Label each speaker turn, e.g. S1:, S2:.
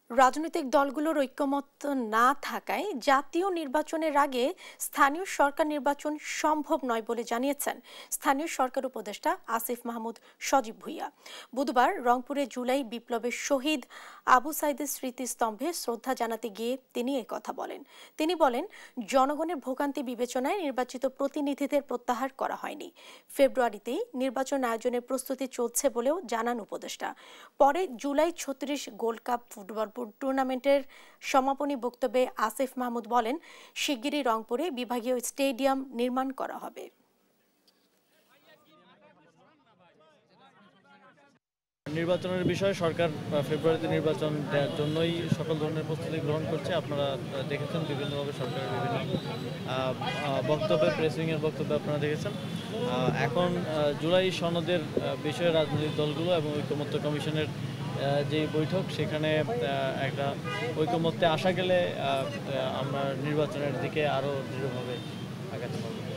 S1: রাজনৈতিক দলগুলোর ঐকমত্য না থাকায় জাতীয় নির্বাচনের আগে স্থানীয় সরকার নির্বাচন সম্ভব নয় বলে জানিয়েছেন স্থানীয় সরকার উপদেষ্টা আসিফ মাহমুদ সজীব ভুঁইয়া। বুধবার রংপুরে জুলাই বিপ্লবের শহীদ আবু সাইদের স্মৃতিস্তম্ভে শ্রদ্ধা জানাতে গিয়ে তিনি কথা বলেন। তিনি বলেন, জনগণের ভোগান্তি বিবেচনায় নির্বাচিত প্রতিনিধিদের প্রত্যাহার করা হয়নি। ফেব্রুয়ারিতেই নির্বাচন আয়োজনের প্রস্তুতি চলছে বলেও জানান উপদেষ্টা। পরে জুলাই ৩৬ গোল্ড কাপ ফুটবল টুর্নামেন্টের সমাপনী বক্তব্যে আসিফ মাহমুদ বলেন, শিগগিরই রংপুরে বিভাগীয় স্টেডিয়াম নির্মাণ করা হবে।
S2: নির্বাচনের বিষয়ে সরকার ফেব্রুয়ারিতে নির্বাচন দেওয়ার জন্যই সকল ধরনের প্রস্তুতি গ্রহণ করছে। আপনারা দেখেছেন বিভিন্নভাবে সরকারের বিভিন্ন বক্তব্যে, প্রেসিংয়ের বক্তব্যে আপনারা দেখেছেন। এখন জুলাই সনদের বিষয়ে রাজনৈতিক দলগুলো এবং ঐকমত্য কমিশনের যে বৈঠক, সেখানে একটা ঐকমত্যে আসা গেলে আমরা নির্বাচনের দিকে আরও দৃঢ়ভাবে আগাতে পারব।